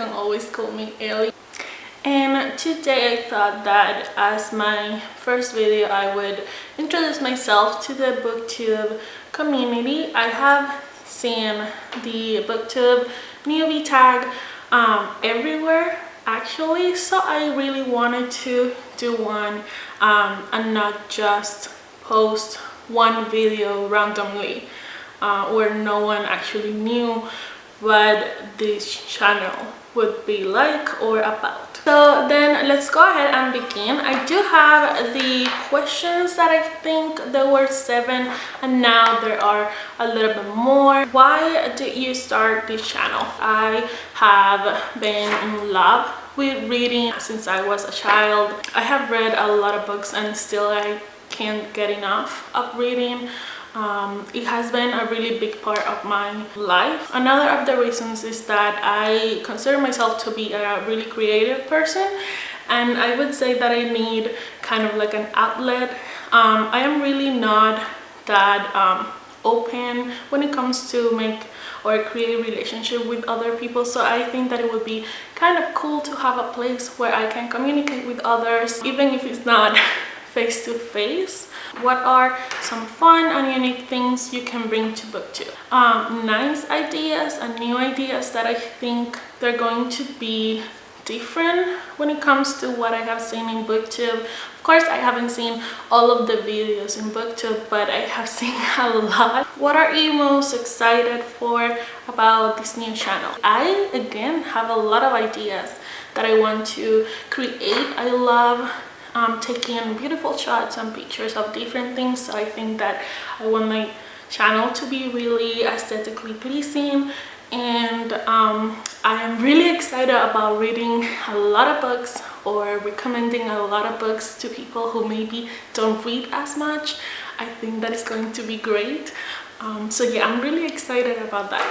can always call me Ellie. And today I thought that as my first video I would introduce myself to the booktube community. I have seen the booktube newbie tag everywhere actually, so I really wanted to do one and not just post one video randomly where no one actually knew what this channel would be like or about. So then let's go ahead and begin. I do have the questions that I think there were 7 and now there are a little bit more. Why did you start this channel? I have been in love with reading since I was a child. I have read a lot of books and still I can't get enough of reading. It has been a really big part of my life. Another of the reasons is that I consider myself to be a really creative person, and I would say that I need kind of like an outlet. I am really not that open when it comes to make or create a relationship with other people, so I think that it would be kind of cool to have a place where I can communicate with others, even if it's not face to face. What are some fun and unique things you can bring to booktube? Nice ideas and new ideas that I think they're going to be different when it comes to what I have seen in booktube. Of course, I haven't seen all of the videos in booktube, but I have seen a lot. What are you most excited for about this new channel? I again have a lot of ideas that I want to create. I love taking beautiful shots and pictures of different things, so I think that I want my channel to be really aesthetically pleasing, and I am really excited about reading a lot of books or recommending a lot of books to people who maybe don't read as much. I think that is going to be great. So yeah, I'm really excited about that.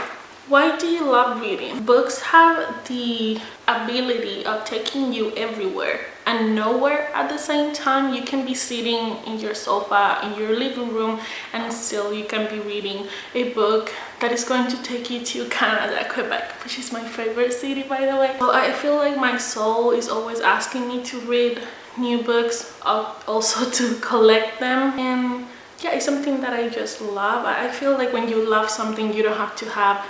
Why do you love reading? Books have the ability of taking you everywhere and nowhere at the same time. You can be sitting in your sofa in your living room and still you can be reading a book that is going to take you to Canada, Quebec, which is my favorite city, by the way. So I feel like my soul is always asking me to read new books, also to collect them, and yeah, it's something that I just love. I feel like when you love something, you don't have to have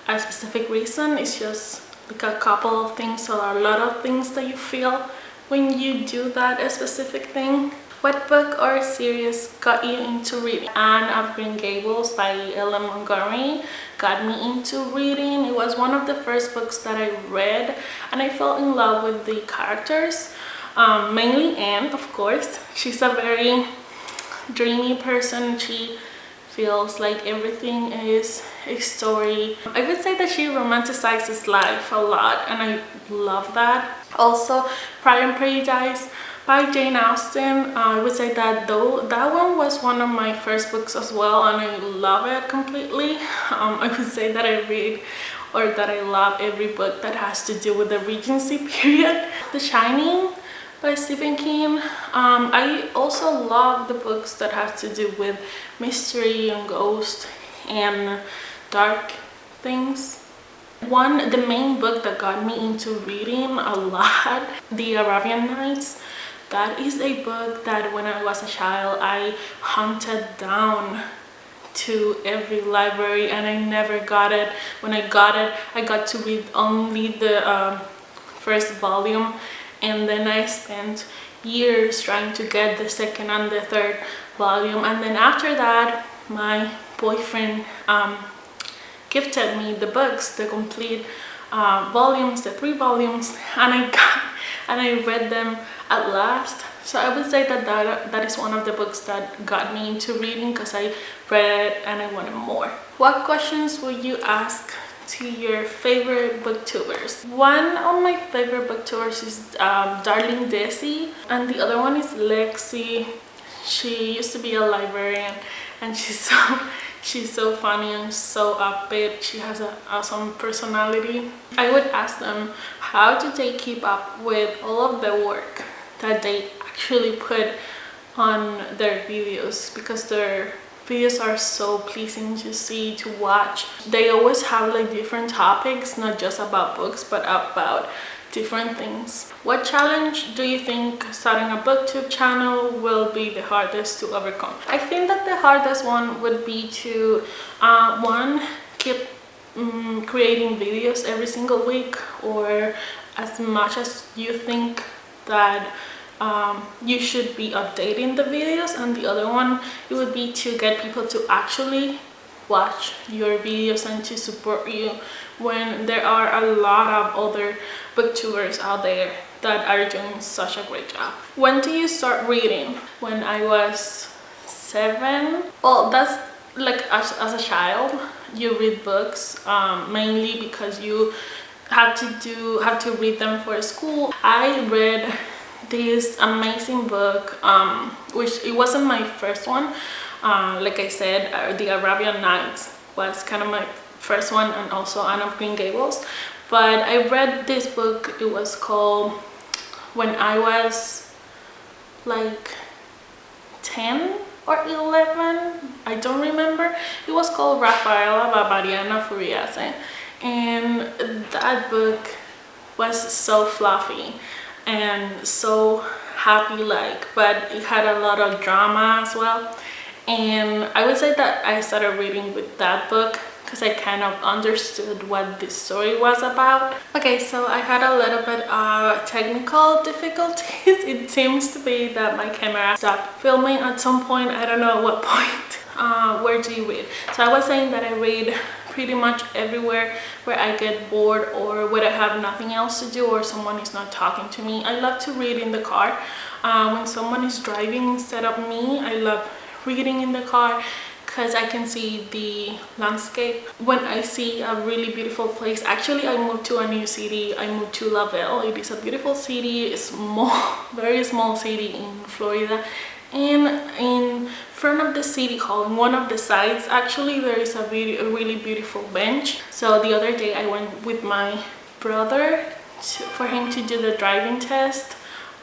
a specific reason. It's just like a couple of things or a lot of things that you feel when you do that a specific thing. What book or series got you into reading? Anne of Green Gables by Elianne Montgomery got me into reading. It was one of the first books that I read and I fell in love with the characters, mainly Anne, of course. She's a very dreamy person. She feels like everything is a story. I would say that she romanticizes life a lot and I love that. Also, Pride and Prejudice by Jane Austen. I would say that that one was one of my first books as well and I love it completely. I would say that I read or that I love every book that has to do with the Regency period. The Shining by Stephen King. I also love the books that have to do with mystery and ghosts and dark things. The main book that got me into reading a lot, The Arabian Nights. That is a book that when I was a child I hunted down to every library and I never got it. When I got it, I got to read only the first volume, and then I spent years trying to get the second and the third volume, and then after that my boyfriend gifted me the books, the complete volumes, the 3 volumes, and I read them at last. So I would say that that is one of the books that got me into reading because I read it and I wanted more. What questions would you ask to your favorite booktubers? One of my favorite booktubers is Darling Desi, and the other one is Lexi. She used to be a librarian and she's so funny and so upbeat. She has an awesome personality. I would ask them how do they keep up with all of the work that they actually put on their videos, because they're videos are so pleasing to see, to watch. They always have like different topics, not just about books, but about different things. What challenge do you think starting a booktube channel will be the hardest to overcome? I think that the hardest one would be to one, keep creating videos every single week, or as much as you think that you should be updating the videos. And the other one, it would be to get people to actually watch your videos and to support you when there are a lot of other booktubers out there that are doing such a great job. When do you start reading? When I was 7. Well, that's like as a child you read books mainly because you have to read them for school. I read this amazing book, which it wasn't my first one. Like I said, the Arabian Nights was kind of my first one, and also Anne of Green Gables. But I read this book, it was called, when I was like 10 or 11, I don't remember. It was called Rafaela by Mariana Furiase, and that book was so fluffy and so happy like, but it had a lot of drama as well. And I would say that I started reading with that book because I kind of understood what this story was about. Okay, so I had a little bit of technical difficulties. It seems to be that my camera stopped filming at some point. I don't know at what point. Where do you read? So I was saying that I read pretty much everywhere where I get bored or where I have nothing else to do or someone is not talking to me. I love to read in the car. When someone is driving instead of me, I love reading in the car because I can see the landscape. When I see a really beautiful place, actually I moved to a new city. I moved to Lavelle. It is a beautiful city, a small, very small city in Florida. And in front of the city hall, in one of the sides, actually there is a really beautiful bench. So the other day I went with my brother for him to do the driving test,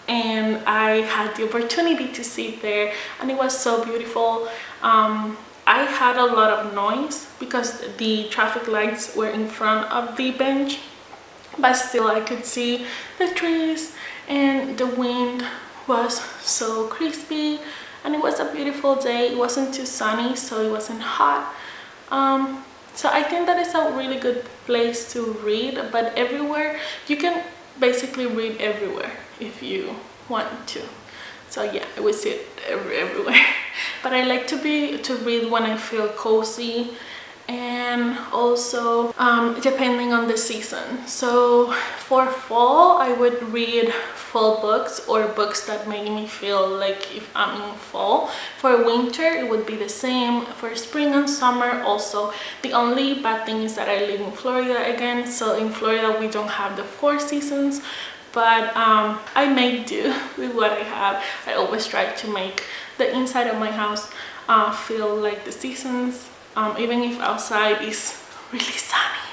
and I had the opportunity to sit there, and it was so beautiful. I had a lot of noise because the traffic lights were in front of the bench, but still I could see the trees, and the wind was so crispy, and it was a beautiful day. It wasn't too sunny, so it wasn't hot. So I think that is a really good place to read, but everywhere, you can basically read everywhere if you want to. So yeah, I would sit everywhere. But I like to read when I feel cozy, and also depending on the season. So for fall, I would read fall books or books that make me feel like if I'm in fall. For winter, it would be the same. For spring and summer also. The only bad thing is that I live in Florida again, so in Florida we don't have the 4 seasons, but I make do with what I have. I always try to make the inside of my house feel like the seasons, even if outside is really sunny.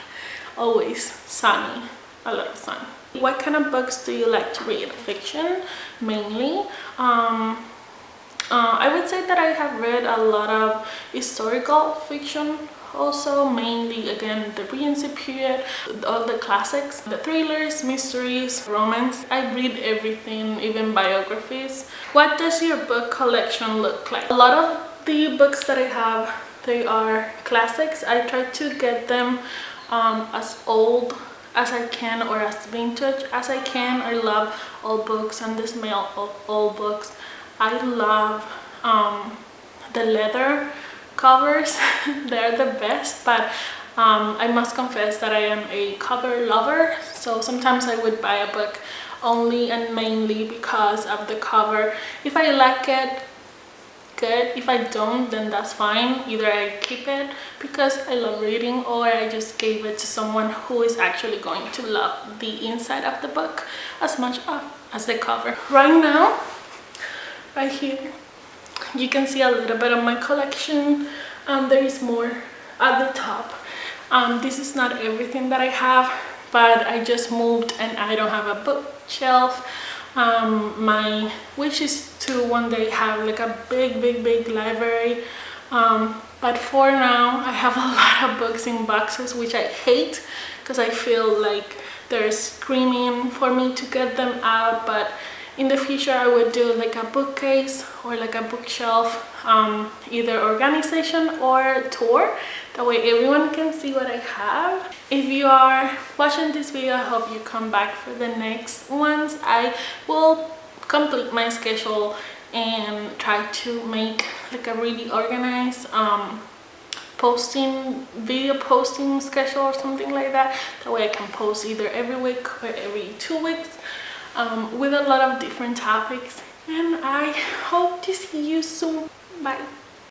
Always sunny, a lot of sun. What kind of books do you like to read? Fiction mainly. I would say that I have read a lot of historical fiction also, mainly again the Regency period, all the classics, the thrillers, mysteries, romance. I read everything, even biographies. What does your book collection look like? A lot of the books that I have, they are classics. I try to get them as old as I can or as vintage as I can. I love old books and the smell of old books. I love the leather covers. They're the best, but I must confess that I am a cover lover, so sometimes I would buy a book only and mainly because of the cover. If I like it, good. If I don't, then that's fine. Either I keep it because I love reading, or I just gave it to someone who is actually going to love the inside of the book as much as the cover. Right now, right here, you can see a little bit of my collection. There is more at the top. This is not everything that I have, but I just moved and I don't have a bookshelf. My wish is to one day have like a big library But for now I have a lot of books in boxes, which I hate because I feel like they're screaming for me to get them out. But in the future I would do like a bookcase or like a bookshelf, either organization or tour. That way everyone can see what I have. If you are watching this video, I hope you come back for the next ones. I will complete my schedule and try to make like a really organized video posting schedule or something like that. That way I can post either every week or every 2 weeks, with a lot of different topics. And I hope to see you soon. Bye.